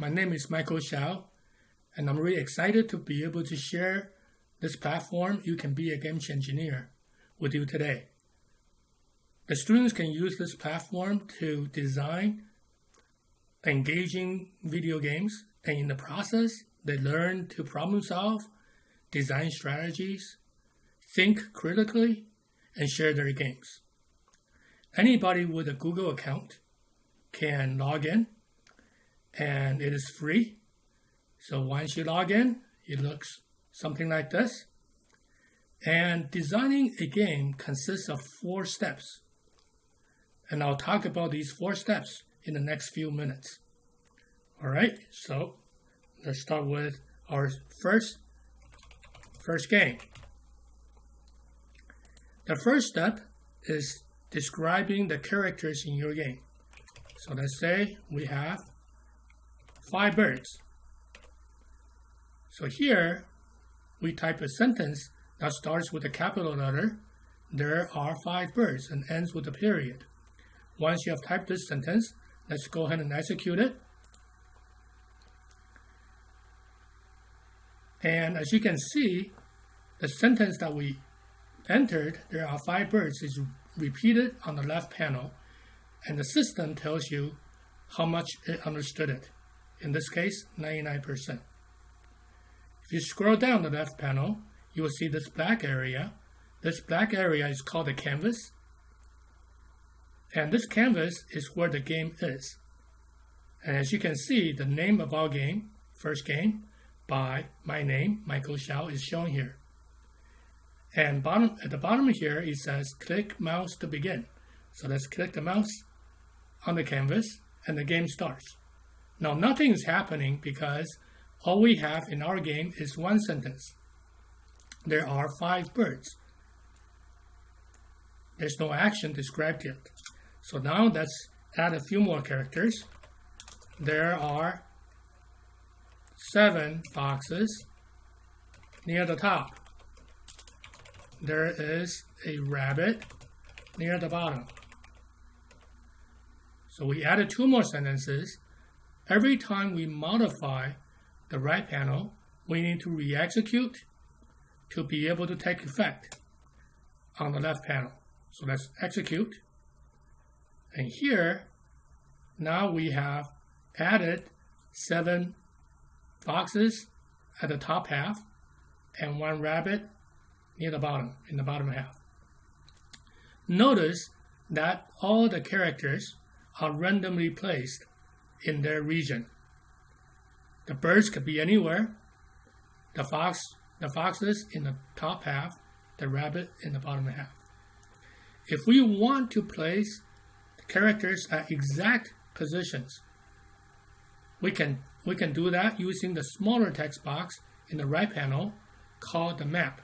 My name is Michael Xiao, and I'm really excited to be able to share this platform, You Can Be a Game Changineer, with you today. The students can use this platform to design engaging video games, and in the process, they learn to problem solve, design strategies, think critically, and share their games. Anybody with a Google account can log in, and it is free. So once you log in, it looks something like this. And designing a game consists of 4 steps. And I'll talk about these 4 steps in the next few minutes. All right, so let's start with our first game. The first step is describing the characters in your game. So let's say we have 5 birds. So here we type a sentence that starts with a capital letter. There are 5 birds and ends with a period. Once you have typed this sentence, let's go ahead and execute it. And as you can see, the sentence that we entered, there are 5 birds, is repeated on the left panel, and the system tells you how much it understood it. In this case, 99%. If you scroll down the left panel, you will see this black area. This black area is called the canvas. And this canvas is where the game is. And as you can see, the name of our game, first game, by my name, Michael Xiao, is shown here. And at the bottom here, it says, click mouse to begin. So let's click the mouse on the canvas, and the game starts. Now, nothing is happening because all we have in our game is one sentence. There are 5 birds. There's no action described yet. So now let's add a few more characters. There are 7 foxes near the top. There is a rabbit near the bottom. So we added 2 more sentences. Every time we modify the right panel, we need to re-execute to be able to take effect on the left panel. So let's execute. And here, now we have added 7 foxes at the top half and 1 rabbit near the bottom, in the bottom half. Notice that all the characters are randomly placed in their region. The birds could be anywhere. The foxes in the top half, the rabbit in the bottom half. If we want to place the characters at exact positions, we can do that using the smaller text box in the right panel called the map.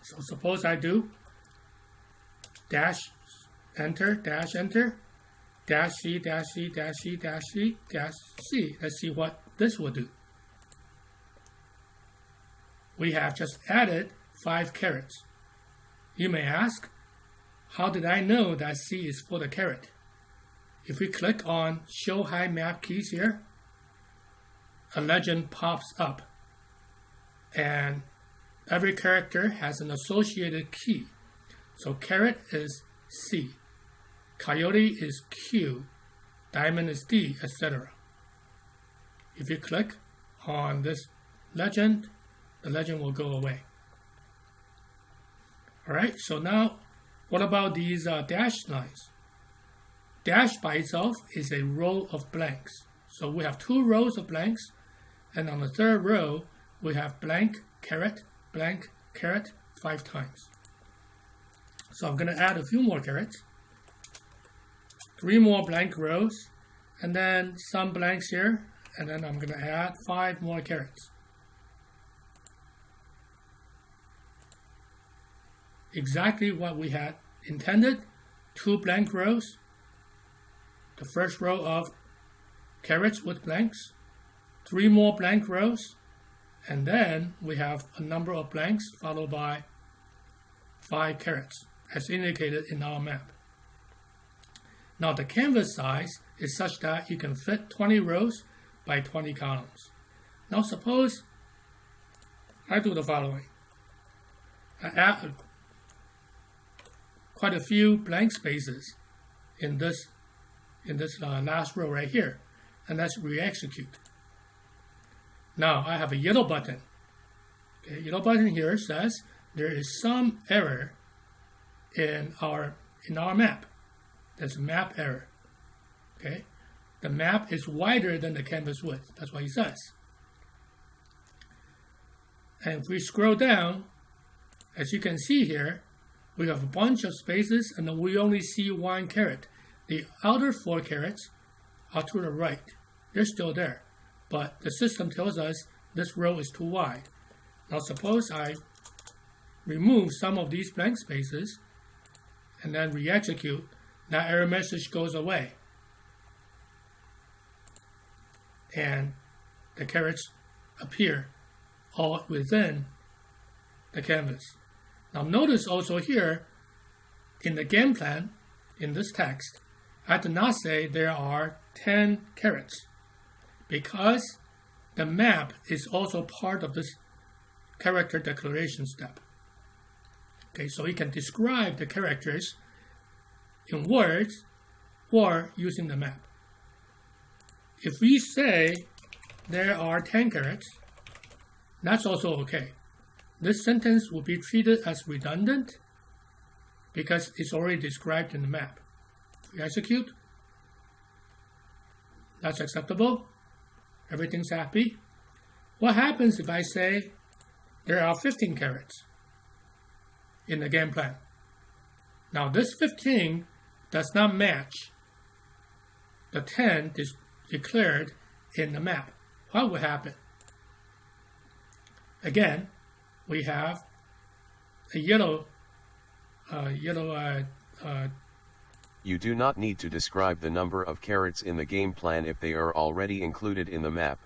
So suppose I do dash enter, dash enter, dash C, dash C, dash C, dash C, dash C. Let's see what this will do. We have just added 5 carrots. You may ask, how did I know that C is for the carrot? If we click on Show Hide Map Keys here, a legend pops up. And every character has an associated key. So carrot is C. Coyote is Q, diamond is D, etc. If you click on this legend, the legend will go away. All right, so now what about these dashed lines? Dash by itself is a row of blanks. So we have 2 rows of blanks, and on the 3rd row, we have blank, carrot, 5 times. So I'm going to add a few more carrots. 3 more blank rows, and then some blanks here, and then I'm going to add 5 more carrots. Exactly what we had intended. 2 blank rows, the first row of carrots with blanks, 3 more blank rows, and then we have a number of blanks followed by 5 carrots, as indicated in our map. Now the canvas size is such that you can fit 20 rows by 20 columns. Now suppose I do the following. I add quite a few blank spaces in this last row right here, and let's re-execute. Now I have a yellow button. Okay, yellow button here says there is some error in our map. There's a map error. Okay, the map is wider than the canvas width. That's what it says. And if we scroll down, as you can see here, we have a bunch of spaces, and then we only see one caret. The outer 4 carets are to the right. They're still there, but the system tells us this row is too wide. Now suppose I remove some of these blank spaces and then re-execute. That error message goes away, and the carets appear all within the canvas. Now notice also here in the game plan, in this text, I did not say there are 10 carets because the map is also part of this character declaration step. Okay, so you can describe the characters in words or using the map. If we say there are 10 carets, that's also okay. This sentence will be treated as redundant because it's already described in the map. We execute. That's acceptable. Everything's happy. What happens if I say there are 15 carets in the game plan? Now this 15 does not match the 10 declared in the map. What will happen? Again, we have a yellow. You do not need to describe the number of carets in the game plan if they are already included in the map.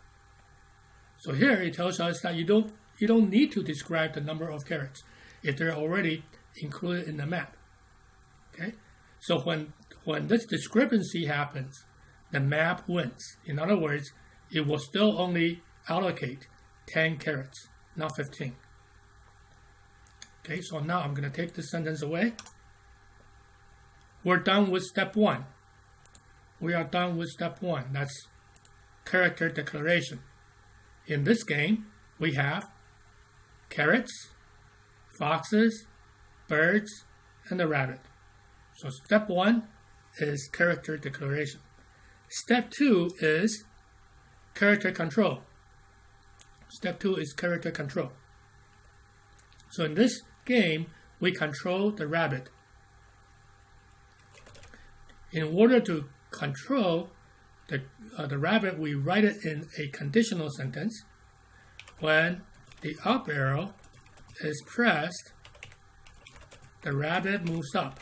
So here it tells us that you don't need to describe the number of carets if they're already included in the map. Okay? So when this discrepancy happens, the map wins. In other words, it will still only allocate 10 carets, not 15. Okay, so now I'm going to take this sentence away. We're done with step 1. We are done with step 1. That's character declaration. In this game, we have carrots, foxes, birds, and a rabbit. So step 1 is character declaration. Step 2 is character control. Step 2 is character control. So in this game, we control the rabbit. In order to control the rabbit, we write it in a conditional sentence. When the up arrow is pressed, the rabbit moves up.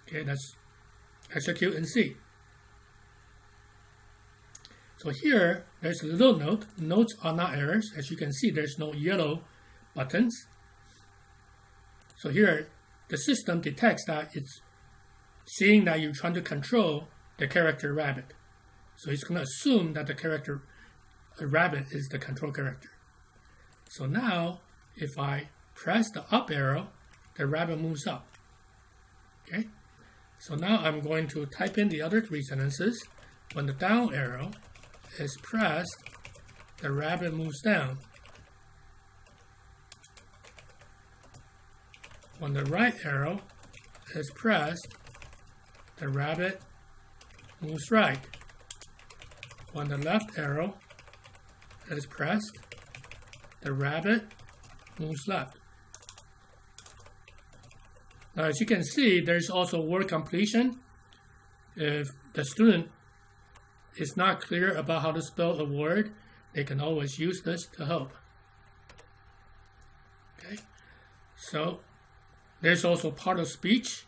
Okay, let's execute and see. So here, there's a little note. Notes are not errors. As you can see, there's no yellow buttons. So here, the system detects that it's seeing that you're trying to control the character rabbit. So it's going to assume that the character rabbit is the control character. So now, if I press the up arrow, the rabbit moves up. Okay? So now I'm going to type in the other 3 sentences. When the down arrow is pressed, the rabbit moves down. When the right arrow is pressed, the rabbit moves right. When the left arrow is pressed, the rabbit moves left. Now, as you can see, there's also word completion. If the student is not clear about how to spell a word, they can always use this to help. Okay, so there's also part of speech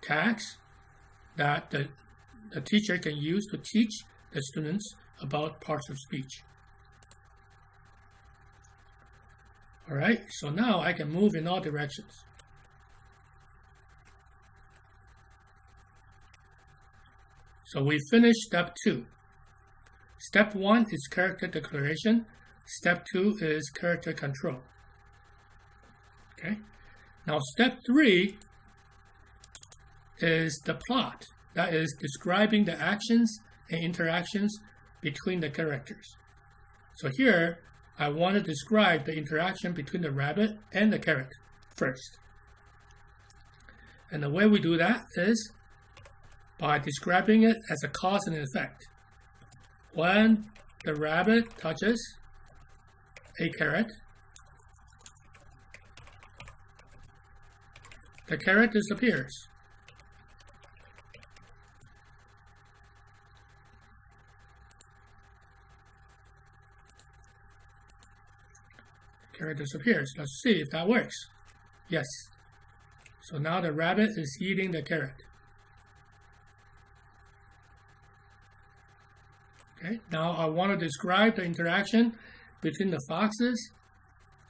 tags that the teacher can use to teach the students about parts of speech. All right, so now I can move in all directions. So we finished step 2. Step 1 is character declaration. Step 2 is character control. Okay. Now step 3 is the plot. That is describing the actions and interactions between the characters. So here, I want to describe the interaction between the rabbit and the carrot first. And the way we do that is by describing it as a cause and effect. When the rabbit touches a carrot, the carrot disappears. The carrot disappears. Let's see if that works. Yes. So now the rabbit is eating the carrot. Okay, now I want to describe the interaction between the foxes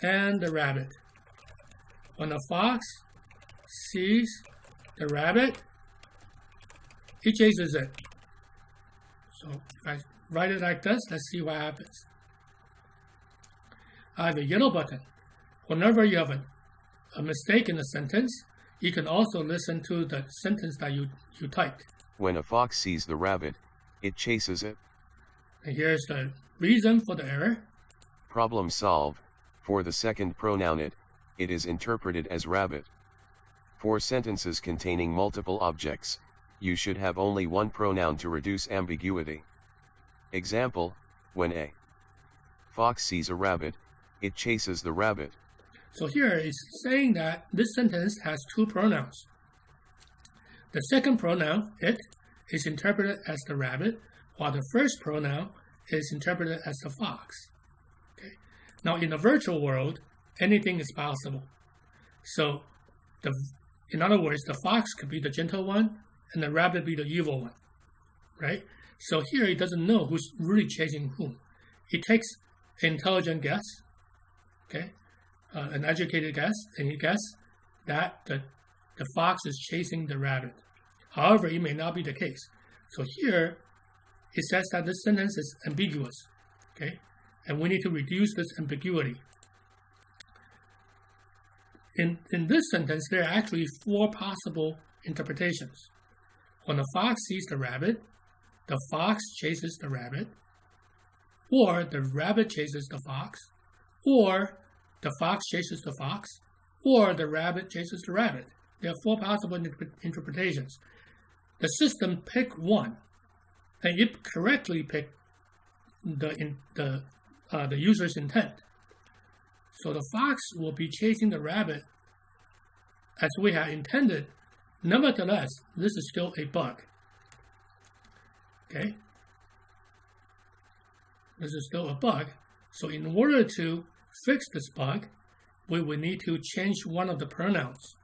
and the rabbit. When the fox sees the rabbit, he chases it. So if I write it like this, let's see what happens. I have a yellow button. Whenever you have a mistake in a sentence, you can also listen to the sentence that you typed. When a fox sees the rabbit, it chases it. And here's the reason for the error. Problem solve. For the second pronoun it is interpreted as rabbit. For sentences containing multiple objects, you should have only one pronoun to reduce ambiguity. Example, when a fox sees a rabbit, it chases the rabbit. So here it's saying that this sentence has two pronouns. The second pronoun, it, is interpreted as the rabbit, while the first pronoun is interpreted as the fox. Okay. Now in the virtual world, anything is possible. So in other words, the fox could be the gentle one and the rabbit be the evil one, right? So here it doesn't know who's really chasing whom. It takes an intelligent guess, okay, an educated guess, and he guesses that the fox is chasing the rabbit. However, it may not be the case. So here, it says that this sentence is ambiguous, okay? And we need to reduce this ambiguity. In this sentence, there are actually 4 possible interpretations. When the fox sees the fox chases the rabbit, or the rabbit chases the fox, or the fox chases the fox, or the rabbit chases the rabbit. There are 4 possible interpretations. The system picked one, and it correctly picked the user's intent. So the fox will be chasing the rabbit as we had intended. Nevertheless, this is still a bug. Okay? This is still a bug. So in order to fix this bug, we will need to change one of the pronouns.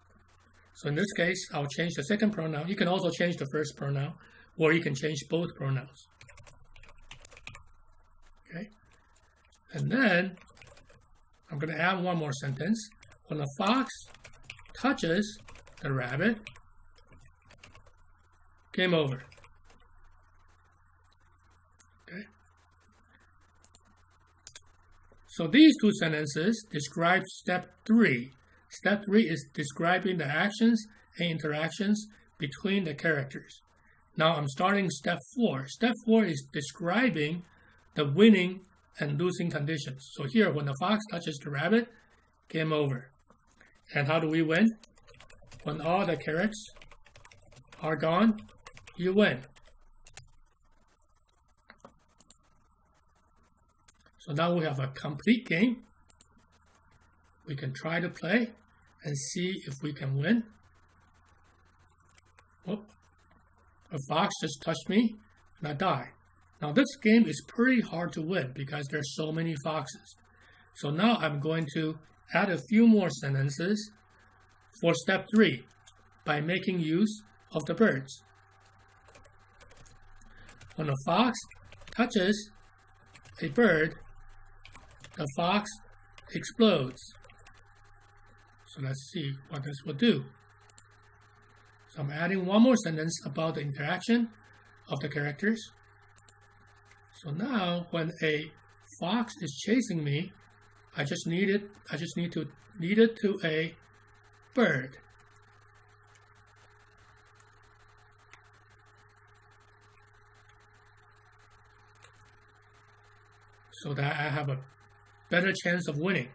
So in this case, I'll change the second pronoun. You can also change the first pronoun, or you can change both pronouns. Okay? And then I'm going to add one more sentence. When the fox touches the rabbit, game over. Okay? So these 2 sentences describe step 3. Step 3 is describing the actions and interactions between the characters. Now I'm starting step 4. Step 4 is describing the winning and losing conditions. So here, when the fox touches the rabbit, game over. And how do we win? When all the carrots are gone, you win. So now we have a complete game. We can try to play and see if we can win. Whoop. A fox just touched me and I die. Now this game is pretty hard to win because there's so many foxes. So now I'm going to add a few more sentences for step 3 by making use of the birds. When a fox touches a bird, the fox explodes. So let's see what this will do. So I'm adding one more sentence about the interaction. of the characters. So now when a fox is chasing me, I just need it to a bird. So that I have a better chance of winning.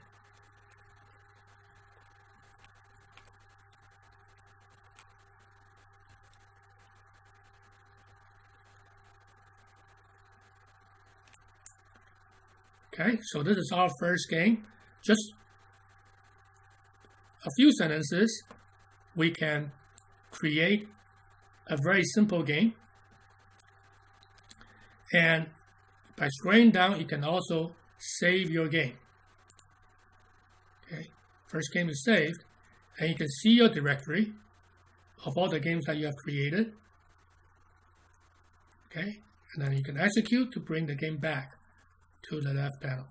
Okay, so this is our first game. Just a few sentences, we can create a very simple game. And by scrolling down, you can also save your game. Okay, first game is saved, and you can see your directory of all the games that you have created. Okay, and then you can execute to bring the game back to the left panel.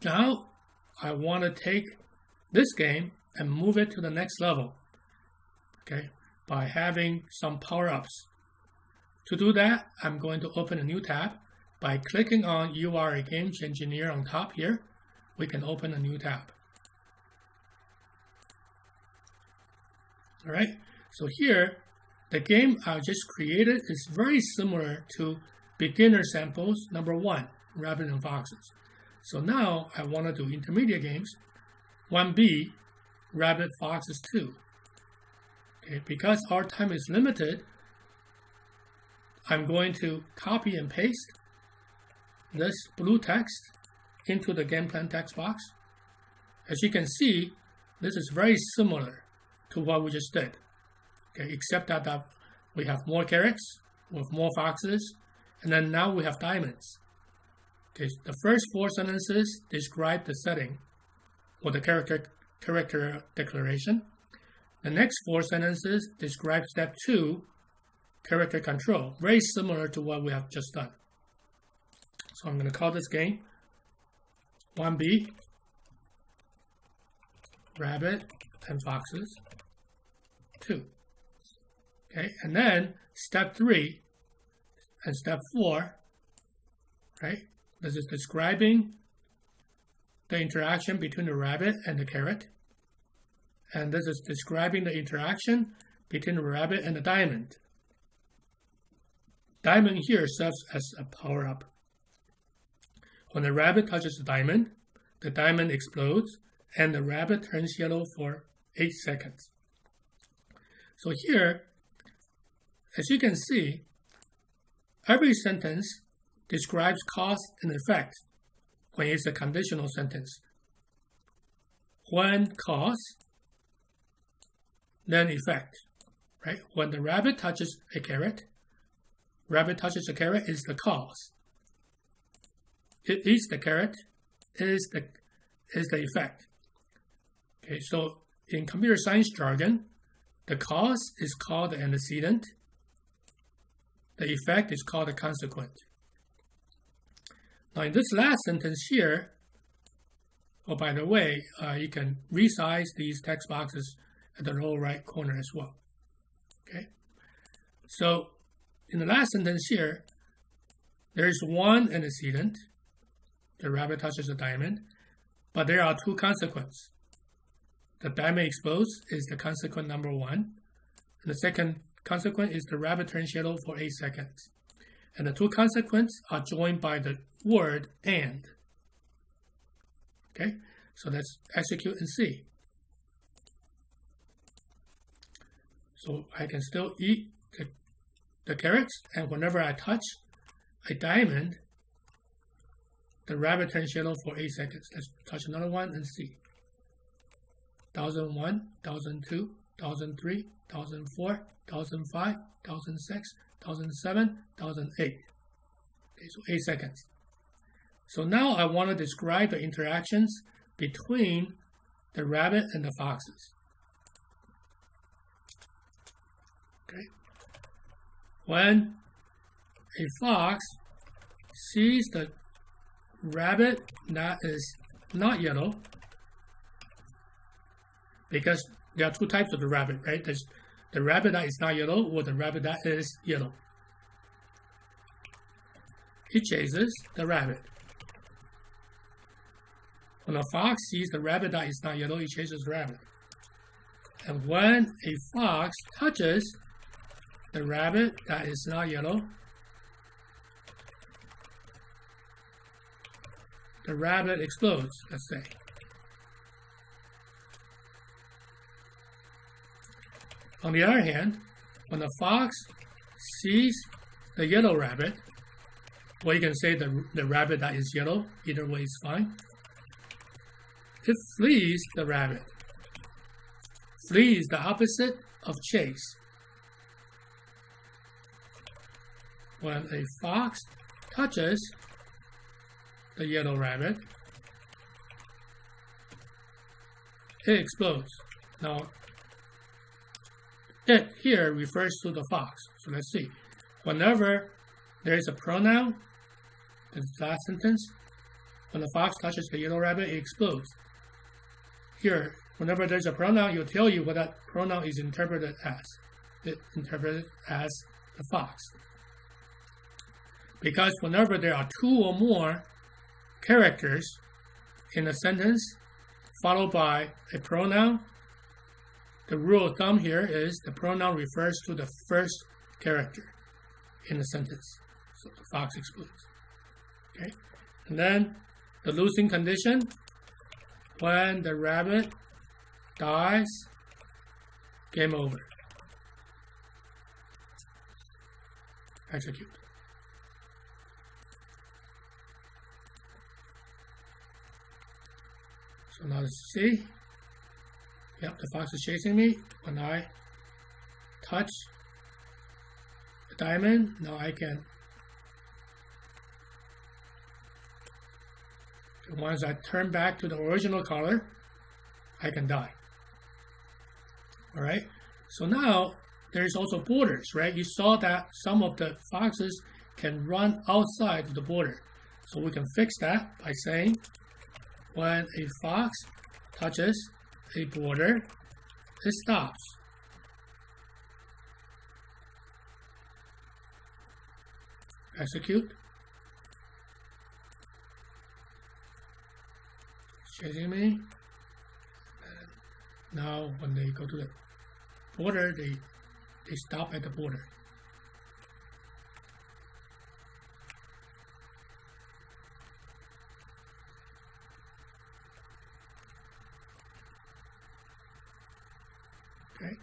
Now, I want to take this game and move it to the next level, okay, by having some power-ups. To do that, I'm going to open a new tab. By clicking on "You are a game Changineer" on top here, we can open a new tab. All right, so here, the game I just created is very similar to beginner samples number 1, Rabbit and Foxes. So now I want to do intermediate games, 1B, Rabbit, Foxes 2. Okay, because our time is limited, I'm going to copy and paste this blue text into the game plan text box. As you can see, this is very similar to what we just did. Okay, except that we have more carrots with more foxes, and then now we have diamonds. Okay, the first 4 sentences describe the setting or the character declaration. The next 4 sentences describe step 2, character control, very similar to what we have just done. So I'm going to call this game 1B, Rabbit and Foxes 2. Okay, and then step 3 and step 4, right? This is describing the interaction between the rabbit and the carrot. And this is describing the interaction between the rabbit and the diamond. Diamond here serves as a power-up. When the rabbit touches the diamond explodes, and the rabbit turns yellow for 8 seconds. So here, as you can see, every sentence describes cause and effect when it's a conditional sentence. When cause, then effect, right? When the rabbit touches a carrot is the cause. It eats the carrot is the effect. Okay, so in computer science jargon, the cause is called the antecedent. The effect is called the consequent. Now in this last sentence here, oh, by the way, you can resize these text boxes at the lower right corner as well. Okay, so in the last sentence here, there is one antecedent, the rabbit touches the diamond, but there are 2 consequences. The diamond explodes is the consequent number 1, and the second consequent is the rabbit turns yellow for 8 seconds. And the 2 consequences are joined by the word and. Okay, so let's execute and see. So I can still eat the carrots, and whenever I touch a diamond, the rabbit turns yellow for 8 seconds. Let's touch another one and see. 1001, 1002, 1003, 1004, 1005, 1006, 1007, 1008. Okay, so 8 seconds. So now I want to describe the interactions between the rabbit and the foxes. Okay. When a fox sees the rabbit that is not yellow, because there are 2 types of the rabbit, right? There's the rabbit that is not yellow or the rabbit that is yellow. It chases the rabbit. When a fox sees the rabbit that is not yellow, it chases the rabbit. And when a fox touches the rabbit that is not yellow, the rabbit explodes, let's say. On the other hand, when the fox sees the yellow rabbit, well, you can say the rabbit that is yellow, either way is fine. It flees the rabbit. Flee is the opposite of chase. When a fox touches the yellow rabbit, it explodes. Now, it here refers to the fox. So let's see. Whenever there is a pronoun, the last sentence, when the fox touches the yellow rabbit, it explodes. Here, whenever there's a pronoun, it'll tell you what that pronoun is interpreted as. It's interpreted as the fox. Because whenever there are two or more characters in a sentence followed by a pronoun, the rule of thumb here is the pronoun refers to the first character in the sentence. So the fox explodes. Okay? And then the losing condition, when the rabbit dies, game over. Execute. So now let's see. Yep, the fox is chasing me. When I touch the diamond, now I can. Once I turn back to the original color, I can die. Alright, so now there's also borders, right? You saw that some of the foxes can run outside of the border. So we can fix that by saying when a fox touches a border, it stops. Execute. Chasing me. And now when they go to the border, they stop at the border. Okay.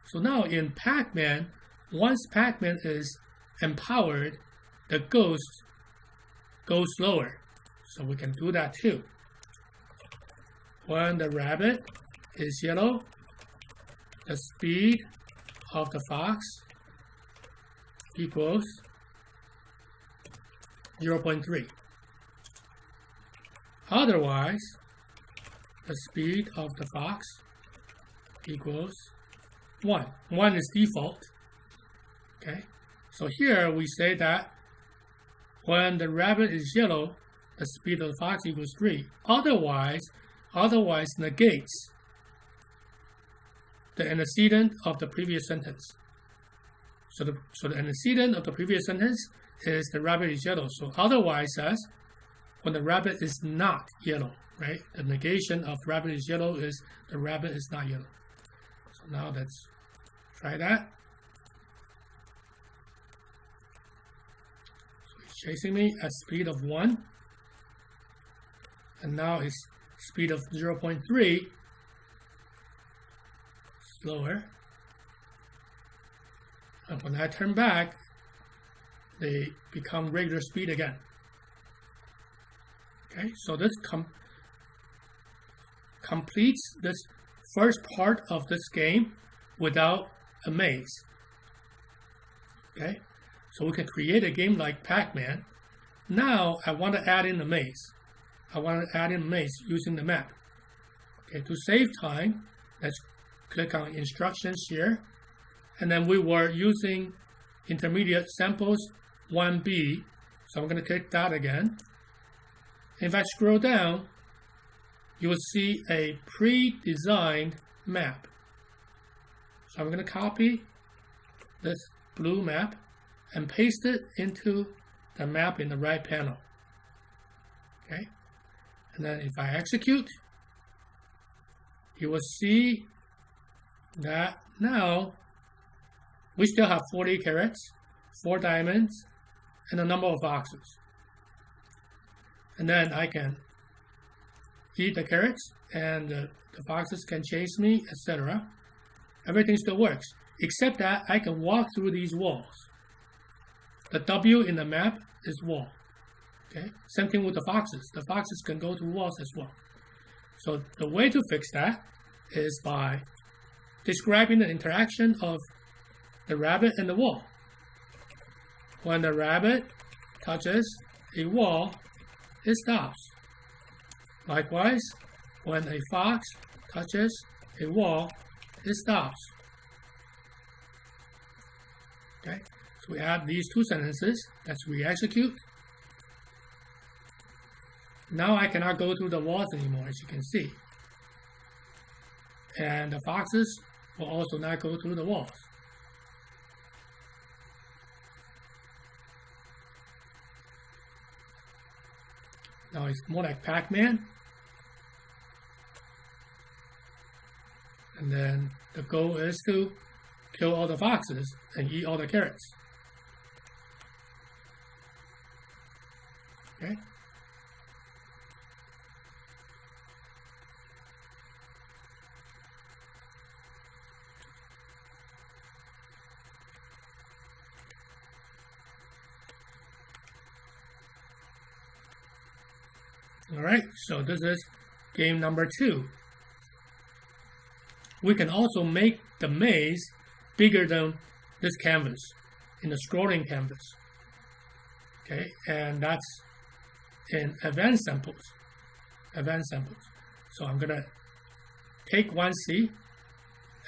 So now in Pac-Man, once Pac-Man is empowered, the ghost goes slower. So we can do that too. When the rabbit is yellow, the speed of the fox equals 0.3. Otherwise, the speed of the fox equals 1. 1 is default. Okay, so here we say that when the rabbit is yellow, the speed of the fox equals 3. Otherwise negates the antecedent of the previous sentence. So the antecedent of the previous sentence is the rabbit is yellow. So otherwise says when the rabbit is not yellow, right? The negation of rabbit is yellow is the rabbit is not yellow. So now let's try that. So it's chasing me at speed of 1. And now it's speed of 0.3. Slower. And when I turn back, they become regular speed again. Okay, so this completes this first part of this game without a maze. Okay, so we can create a game like Pac-Man. Now I want to add in a maze. I want to add in a maze using the map. Okay, to save time, let's click on instructions here. And then we were using intermediate samples 1B. So I'm going to click that again. If I scroll down, you will see a pre-designed map. So I'm going to copy this blue map and paste it into the map in the right panel. Okay, and then if I execute, you will see that now we still have 40 carrots, 4 diamonds, and a number of foxes. And then I can eat the carrots, and the foxes can chase me, etc. Everything still works, except that I can walk through these walls. The W in the map is wall. Okay, same thing with the foxes. The foxes can go through walls as well. So the way to fix that is by describing the interaction of the rabbit and the wall. When the rabbit touches a wall, it stops. Likewise, when a fox touches a wall, it stops. Okay, so we add these 2 sentences. Let's re-execute. Now I cannot go through the walls anymore, as you can see. And the foxes will also not go through the walls. Now it's more like Pac-Man. And then the goal is to kill all the foxes and eat all the carrots. Okay. Alright, so this is game number 2. We can also make the maze bigger than this canvas in the scrolling canvas. Okay, and that's in advanced samples. So I'm gonna take 1C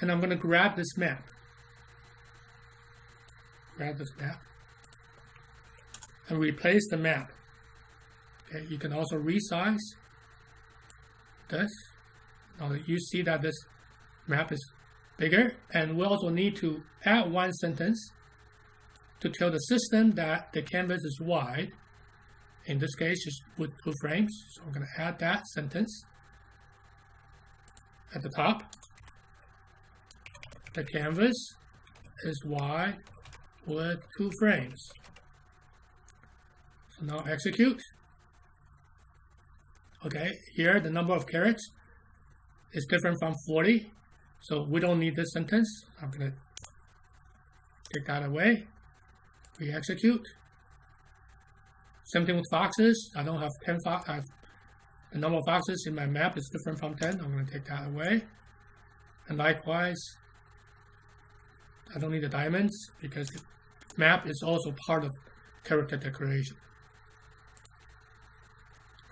and I'm gonna grab this map. And replace the map. Okay, you can also resize this. Now that you see that this map is bigger, and we also need to add 1 sentence to tell the system that the canvas is wide. In this case, just with 2 frames. So I'm going to add that sentence at the top. The canvas is wide with 2 frames. So now execute. Okay, here the number of carrots is different from 40, so we don't need this sentence. I'm going to take that away. Re-execute. Same thing with foxes. I don't have 10 foxes. The number of foxes in my map is different from 10. I'm going to take that away. And likewise, I don't need the diamonds because the map is also part of character decoration.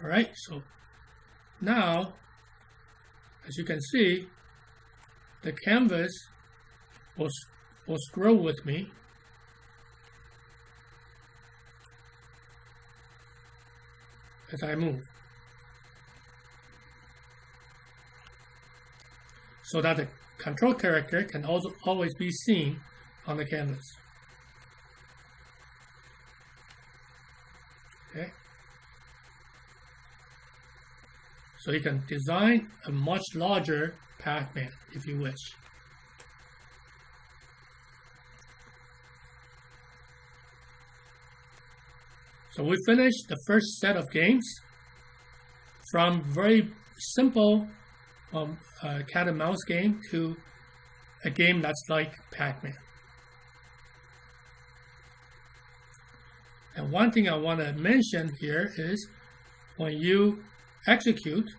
Alright, so now, as you can see, the canvas will scroll with me. As I move. So that the control character can also always be seen on the canvas. Okay. So you can design a much larger Pac-Man if you wish. So we finished the first set of games from very simple cat and mouse game to a game that's like Pac-Man. And one thing I want to mention here is when you execute,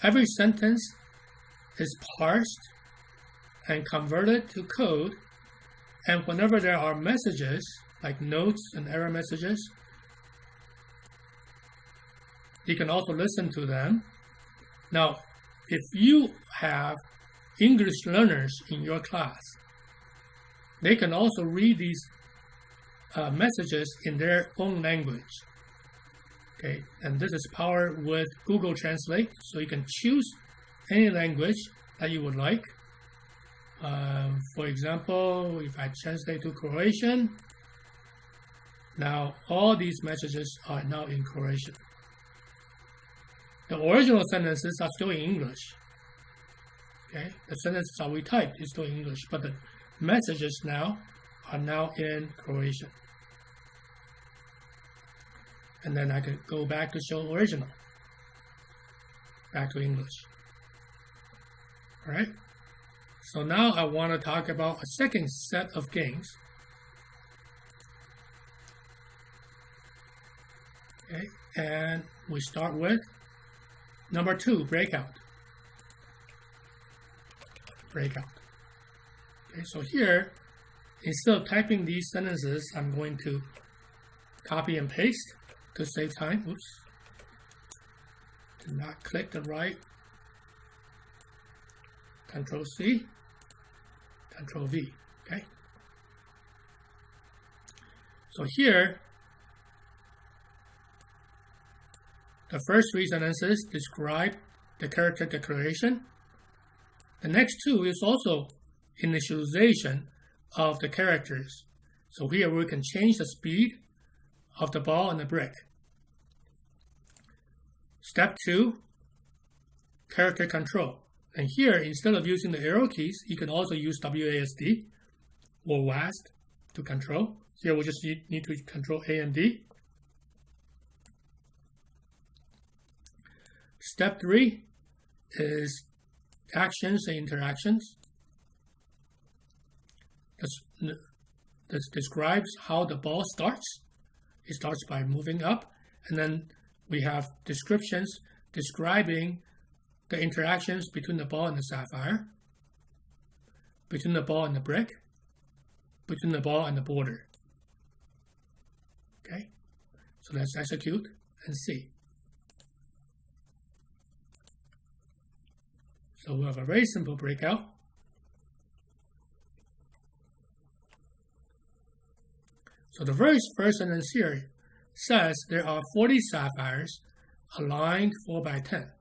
every sentence is parsed and converted to code, and whenever there are messages like notes and error messages, you can also listen to them. Now, if you have English learners in your class, they can also read these messages in their own language. Okay, and this is powered with Google Translate, so you can choose any language that you would like. For example, if I translate to Croatian, now all these messages are now in Croatian. The original sentences are still in English. Okay, the sentences that we typed is still in English, but the messages now are now in Croatian. And then I can go back to show original, back to English. All right. So now I want to talk about a second set of games. Okay, and we start with number 2, breakout. Breakout. Okay, so here, instead of typing these sentences, I'm going to copy and paste to save time. Oops. Did not click the right. Control C, Control V. Okay. So here, the first 3 sentences describe the character declaration. The next 2 is also initialization of the characters. So here we can change the speed of the ball and the brick. Step 2, character control. And here, instead of using the arrow keys, you can also use WASD or WASD to control. Here we just need to control A and D. Step 3 is actions and interactions. This describes how the ball starts. It starts by moving up, and then we have descriptions describing the interactions between the ball and the sapphire, between the ball and the brick, between the ball and the border. Okay, so let's execute and see. So we have a very simple breakout. So the very first sentence here says there are 40 sapphires aligned 4 by 10.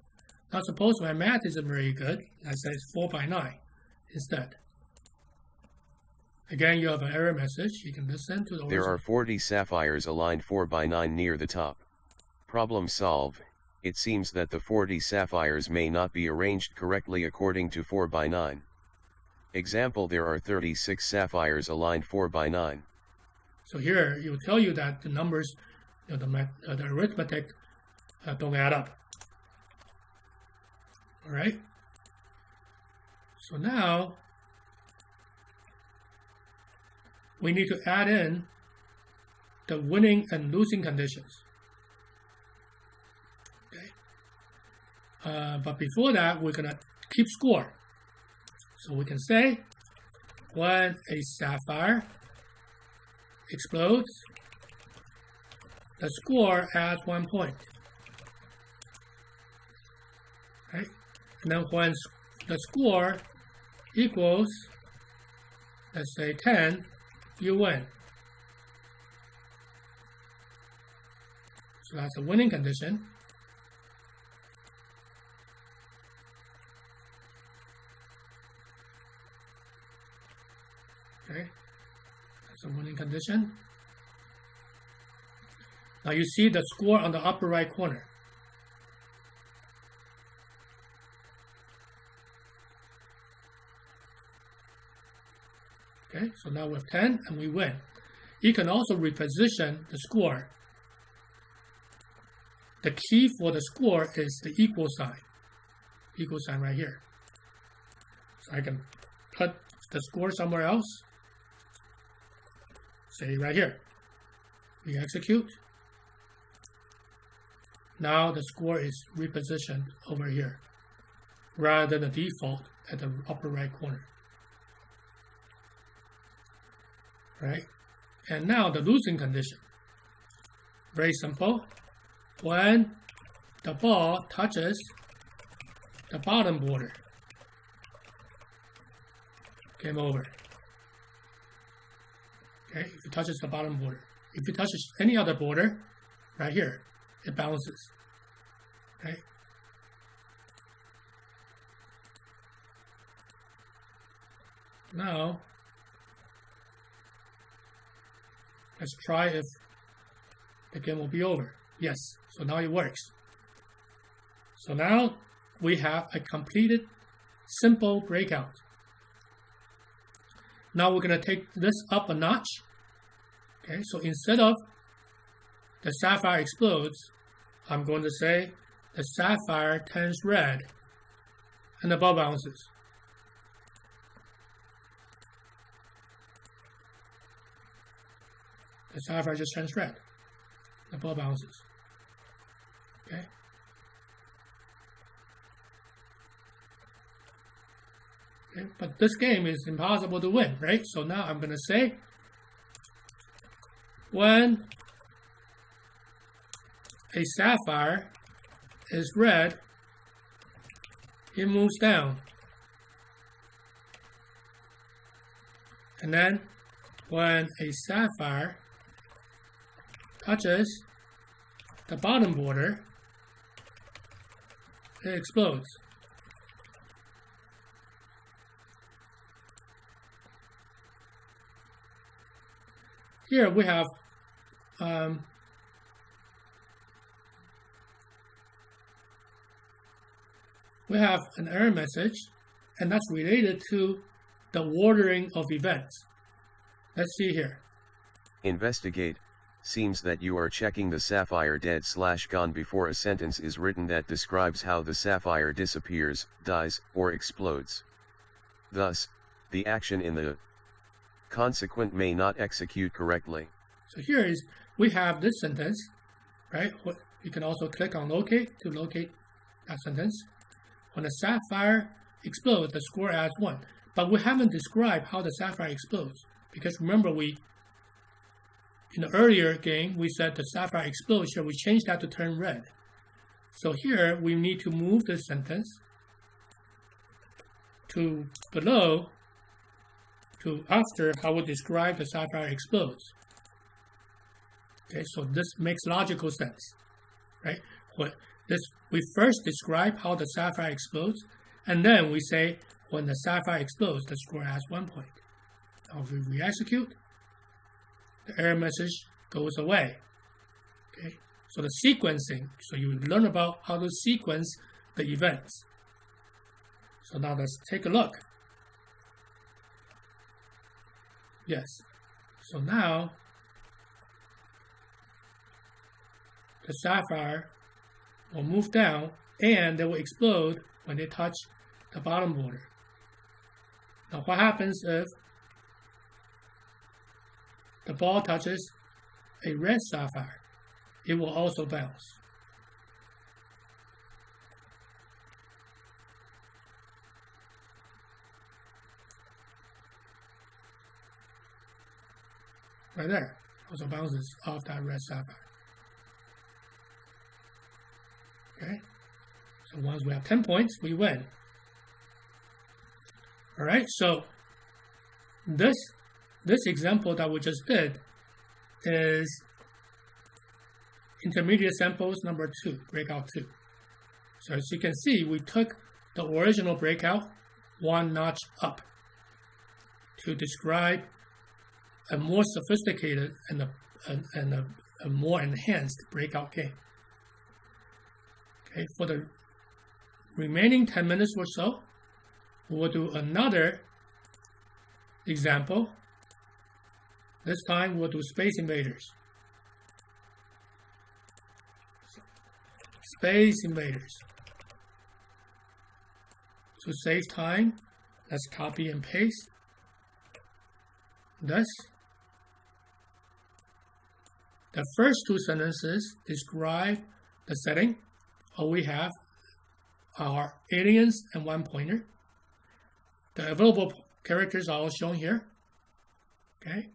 Now suppose my math isn't very good, I say it's 4 by 9 instead. Again, you have an error message. You can listen to the There are 40 sapphires aligned 4 by 9 near the top. Problem solve. It seems that the 40 sapphires may not be arranged correctly according to 4 by 9. Example, there are 36 sapphires aligned 4 by 9. So here, it will tell you that the numbers, the arithmetic don't add up. All right. So now, we need to add in the winning and losing conditions. Okay. But before that, we're going to keep score. So we can say when a sapphire explodes, the score adds 1 point. Okay. And then when the score equals, let's say 10, you win. So that's a winning condition. Okay, that's a winning condition. Now you see the score on the upper right corner. Okay, so now we have 10 and we win. You can also reposition the score. The key for the score is the equal sign. Equal sign right here. So I can put the score somewhere else. Say right here. We execute. Now the score is repositioned over here, rather than the default at the upper right corner. Right? And now the losing condition. Very simple. When the ball touches the bottom border, game over. Okay, if it touches the bottom border. If it touches any other border, right here, it bounces. Okay? Now, let's try if the game will be over. Yes, so now it works. So now we have a completed simple breakout. Now we're going to take this up a notch. Okay, so instead of the sapphire explodes, I'm going to say the sapphire turns red and the ball bounces. The sapphire just turns red. The ball bounces. Okay. Okay, but this game is impossible to win, right? So now I'm going to say when a sapphire is red, it moves down. And then when a sapphire touches the bottom border, it explodes. Here we have an error message, and that's related to the ordering of events. Let's see here. Investigate. Seems that you are checking the sapphire dead/gone before a sentence is written that describes how the sapphire disappears, dies, or explodes. Thus, the action in the consequent may not execute correctly. So here is, we have this sentence, right? You can also click on locate to locate that sentence. When the sapphire explodes, the score adds 1. But we haven't described how the sapphire explodes, because remember in the earlier game, we said the sapphire explodes. Here, we changed that to turn red. So here, we need to move this sentence to below, to after how we describe the sapphire explodes. Okay, so this makes logical sense, right? We first describe how the sapphire explodes, and then we say when the sapphire explodes, the score has 1 point. Now if we re-execute, the error message goes away. Okay, so the sequencing, so you learn about how to sequence the events. So now let's take a look. Yes, so now the sapphire will move down and they will explode when they touch the bottom border. Now what happens if the ball touches a red sapphire? It will also bounce. Right there, also bounces off that red sapphire. Okay, so once we have 10 points, we win. All right, so this example that we just did is intermediate samples number 2, breakout 2. So as you can see, we took the original breakout 1 notch up to describe a more sophisticated and a more enhanced breakout game. Okay, for the remaining 10 minutes or so, we will do another example. This time we'll do Space Invaders. Space Invaders. To save time, let's copy and paste this. The first 2 sentences describe the setting. All we have are aliens and 1 pointer. The available characters are all shown here. Okay,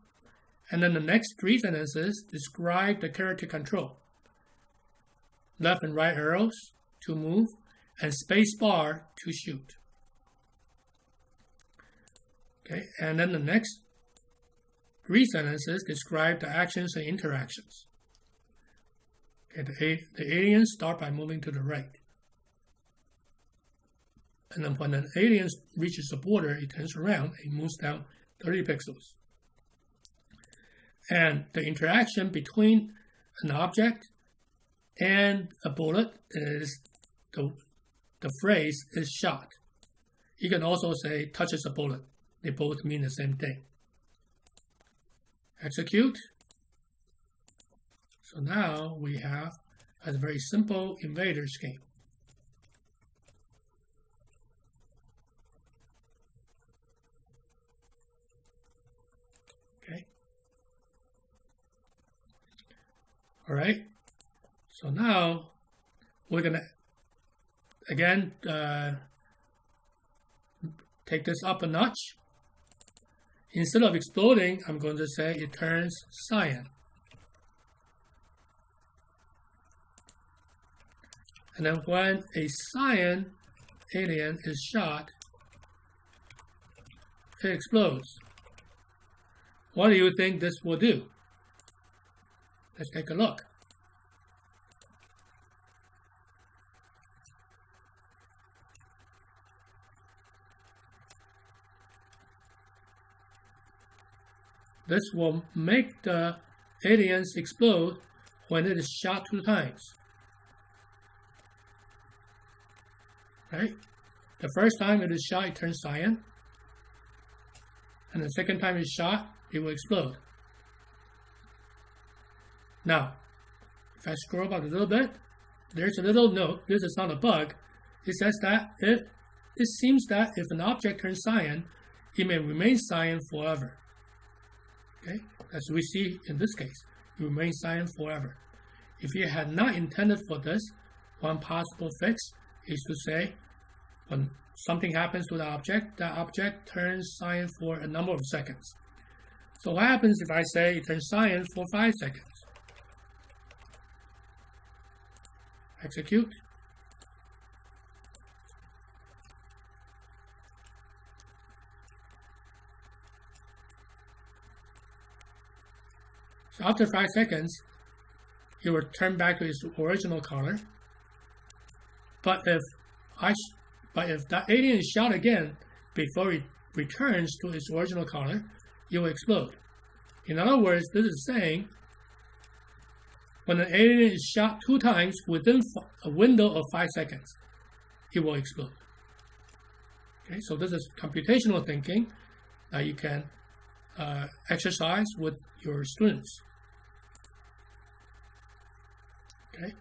and then the next 3 sentences describe the character control. Left and right arrows to move, and space bar to shoot. Okay, and then the next 3 sentences describe the actions and interactions. Okay, the aliens start by moving to the right. and then when an alien reaches the border, it turns around, it moves down 30 pixels. And the interaction between an object and a bullet is the phrase is shot. You can also say touches a bullet. They both mean the same thing. Execute. So now we have a very simple Invaders game. Okay. All right. So now we're gonna again take this up a notch. Instead of exploding, I'm going to say it turns cyan. And then when a cyan alien is shot, it explodes. What do you think this will do? Let's take a look. This will make the aliens explode when it is shot 2 times. Right? The first time it is shot, it turns cyan. And the second time it's shot, it will explode. Now, if I scroll up a little bit, there's a little note. This is not a bug. It says that it seems that if an object turns cyan, it may remain cyan forever. Okay, as we see in this case, it remains cyan forever. If you had not intended for this, one possible fix is to say when something happens to the object, that object turns cyan for a number of seconds. So what happens if I say it turns cyan for 5 seconds? Execute. So after 5 seconds, it will turn back to its original color. But if the alien is shot again before it returns to its original color, it will explode. In other words, this is saying when an alien is shot 2 times within a window of 5 seconds, it will explode. Okay, so this is computational thinking that you can exercise with your students. Okay.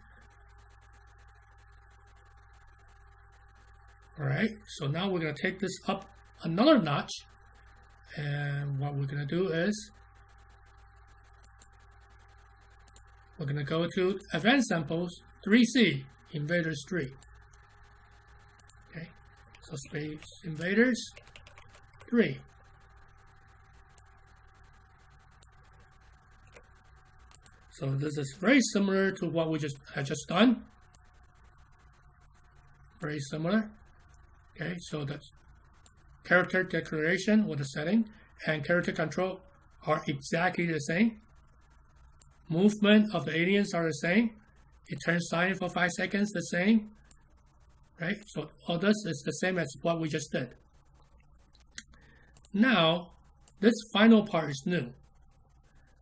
All right, so now we're going to take this up another notch, and what we're going to do is we're going to go to Advanced Samples 3C, Invaders 3. Okay, so space Invaders 3. So this is very similar to what we had just done. Very similar. Okay, so that's character declaration with the setting and character control are exactly the same. Movement of the aliens are the same. It turns cyan for 5 seconds, the same. Right? So all this is the same as what we just did. Now, this final part is new.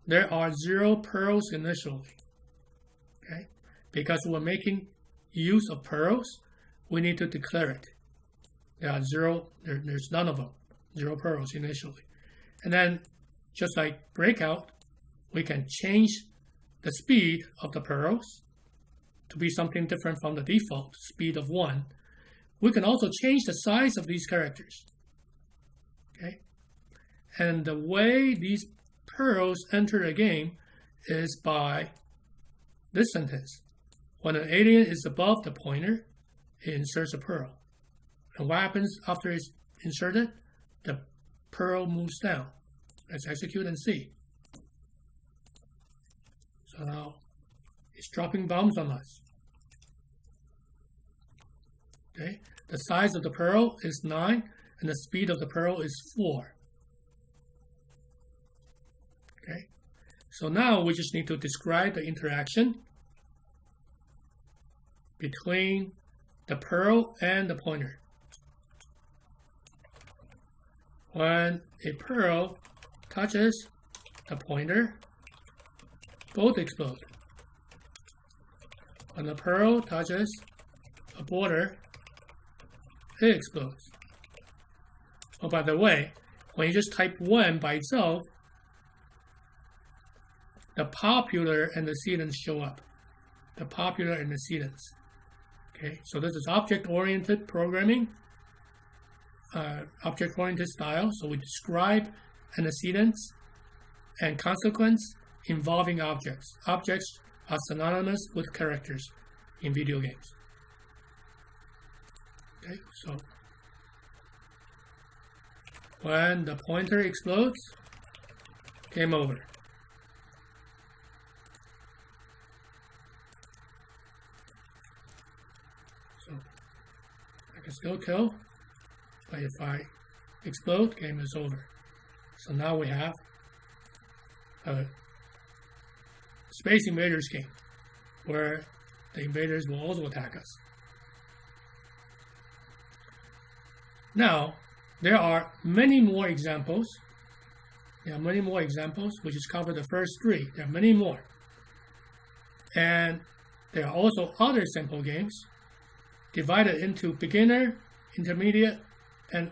There are 0 pearls initially. Okay? Because we're making use of pearls, we need to declare it. There are 0, there's none of them. 0 pearls initially. And then, just like breakout, we can change the speed of the pearls to be something different from the default speed of 1. We can also change the size of these characters. Okay? And the way these pearls enter a game is by this sentence. When an alien is above the pointer, it inserts a pearl. And what happens after it's inserted? The pearl moves down. Let's execute and see. So now it's dropping bombs on us. Okay, the size of the pearl is 9, and the speed of the pearl is 4. Okay, so now we just need to describe the interaction between the pearl and the pointer. When a pearl touches the pointer, both explode. When the pearl touches a border, it explodes. Oh, by the way, when you just type 1 by itself, the popular antecedents show up. The popular antecedents. Okay, so this is object-oriented programming, object-oriented style. So we describe antecedents and consequence involving objects. Objects are synonymous with characters in video games. Okay, so when the pointer explodes, game over. So I can still kill, but if I explode, game is over. So now we have a Space Invaders game where the invaders will also attack us. Now, there are many more examples. There are many more examples. We just covered the first 3. There are many more. And there are also other sample games divided into beginner, intermediate, and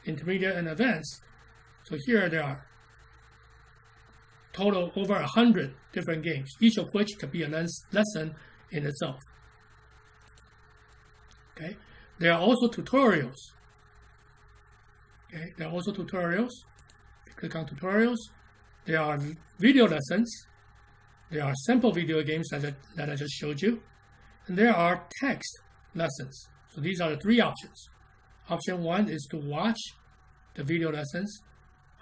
advanced. So here there are total over 100 different games, each of which could be a lesson in itself. Okay. There are also tutorials. Okay. There are also tutorials. If you click on tutorials, there are video lessons. There are sample video games that I just showed you. And there are text lessons. So these are the 3 options. Option 1 is to watch the video lessons.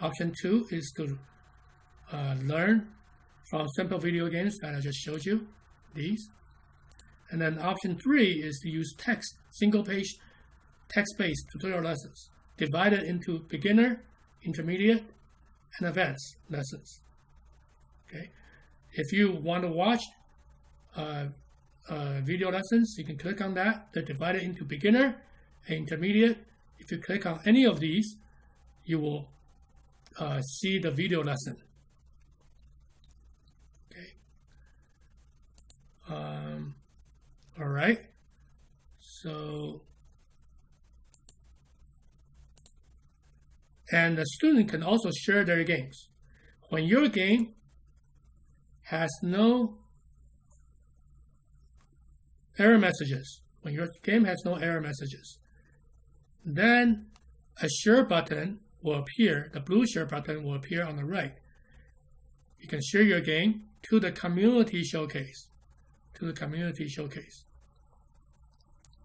Option 2 is to learn from sample video games that I just showed you, these. And then option 3 is to use text, single-page, text-based tutorial lessons, divided into beginner, intermediate, and advanced lessons. Okay. If you want to watch video lessons, you can click on that. They're divided into beginner and intermediate. If you click on any of these, you will see the video lesson. Okay. All right. So, and the student can also share their games. When your game has no error messages, then a share button will appear, the blue share button will appear on the right. You can share your game to the community showcase.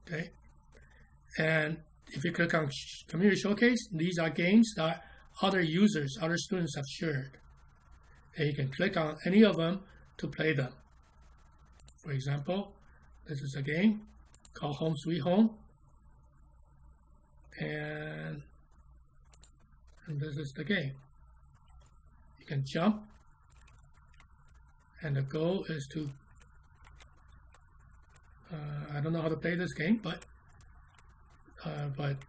Okay? And if you click on community showcase, these are games that other users, other students have shared. And you can click on any of them to play them. For example, this is a game called Home Sweet Home. And this is the game. You can jump. And the goal is to, I don't know how to play this game, but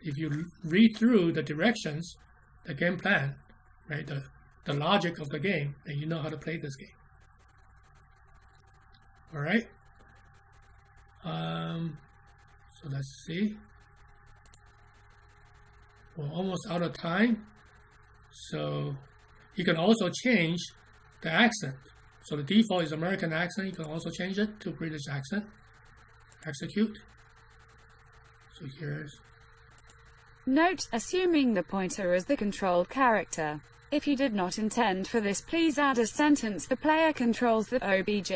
if you read through the directions, the game plan, right, the logic of the game, then you know how to play this game. All right. So let's see. We're almost out of time. So you can also change the accent. So the default is American accent. You can also change it to British accent. Execute. So here's. Note, assuming the pointer is the controlled character. If you did not intend for this, please add a sentence: the player controls the OBJ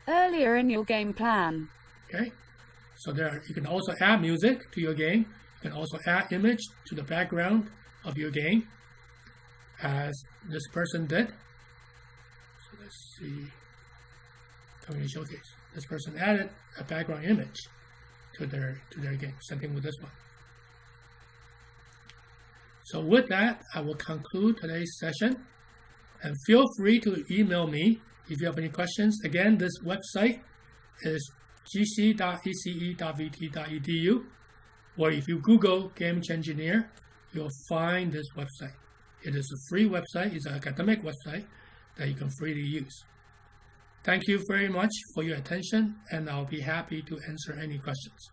earlier in your game plan. Okay. So there, you can also add music to your game. You can also add image to the background of your game, as this person did. So let's see. Community showcase. This person added a background image to their game. Same thing with this one. So with that, I will conclude today's session. And feel free to email me if you have any questions. Again, this website is gc.ece.vt.edu, or if you Google Game Changineer, you'll find this website. It is a free website. It's an academic website that you can freely use. Thank you very much for your attention, and I'll be happy to answer any questions.